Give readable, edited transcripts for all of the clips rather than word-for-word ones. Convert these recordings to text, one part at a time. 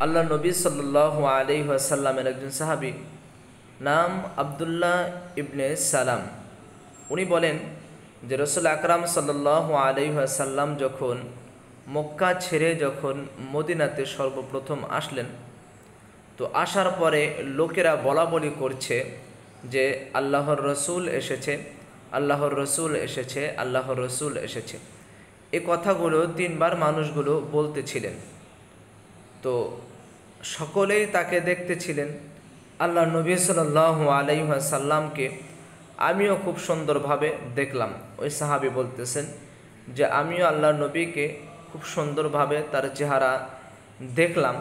আল্লাহ নবী সাল্লাল্লাহু আলাইহি ওয়াসাল্লামের একজন সাহাবী নাম আব্দুল্লাহ ইবনে সালাম। উনি বলেন যে রাসূল আকরাম সাল্লাল্লাহু আলাইহি ওয়াসাল্লাম যখন মক্কা ছেড়ে যখন মদিনাতে সর্বপ্রথম আসলেন, তো আসার পরে লোকেরা বলাবলি করছে যে আল্লাহর রসুল এসেছে, আল্লাহর রসুল এসেছে, আল্লাহর রসুল এসেছে। এই কথাগুলো তিনবার মানুষগুলো বলতেছিলেন। তো সকলেই তাকে দেখতেছিলেন। আল্লাহ নবী সাল্লাল্লাহু আলাইহি ওয়াসাল্লামকে আমিও খুব সুন্দরভাবে দেখলাম। ওই সাহাবী বলতেছেন যে আমিও আল্লাহ নবীকে খুব সুন্দরভাবে তার চেহারা দেখলাম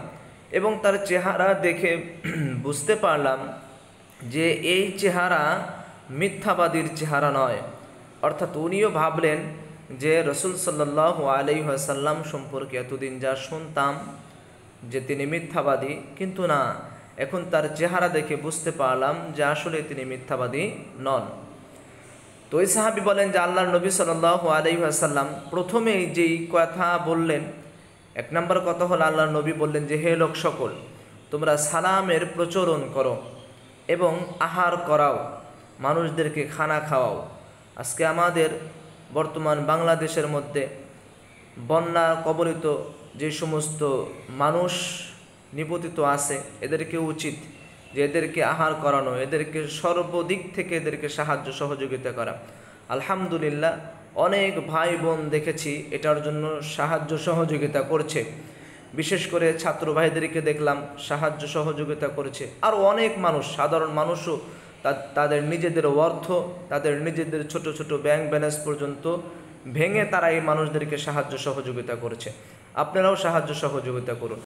এবং তার চেহারা দেখে বুঝতে পারলাম যে এই চেহারা মিথ্যাবাদীর চেহারা নয়। অর্থাৎ উনিও ভাবলেন যে রসুল সাল্লাল্লাহু আলাইহি ওয়াসাল্লাম সম্পর্কে এতদিন যা শুনতাম যে তিনি মিথ্যাবাদী, কিন্তু না, এখন তার চেহারা দেখে বুঝতে পারলাম যে আসলে তিনি মিথ্যাবাদী নন। তো ওই সাহাবী বলেন যে আল্লাহর নবী সাল্লাল্লাহু আলাইহি ওয়াসাল্লাম প্রথমেই যেই কথা বললেন, এক নম্বর কথা হলো আল্লাহর নবী বললেন যে হে লোক সকল, তোমরা সালামের প্রচলন করো এবং আহার করাও, মানুষদেরকে খানা খাওয়াও। আজকে আমাদের বর্তমান বাংলাদেশের মধ্যে বন্যা কবলিত যে সমস্ত মানুষ নিপতিত আছে, এদেরকে উচিত যে এদেরকে আহার করানো, এদেরকে সর্বদিক থেকে এদেরকে সাহায্য সহযোগিতা করা। আলহামদুলিল্লাহ, অনেক ভাই বোন দেখেছি এটার জন্য সাহায্য সহযোগিতা করছে। বিশেষ করে ছাত্র ভাইদেরকে দেখলাম সাহায্য সহযোগিতা করেছে। আর অনেক মানুষ, সাধারণ মানুষও তাদের নিজেদের অর্থ, তাদের নিজেদের ছোট ছোট ব্যাংক ব্যালেন্স পর্যন্ত ভেঙে তারা এই মানুষদেরকে সাহায্য সহযোগিতা করেছে। আপনারাও সাহায্য সহযোগিতা করুন।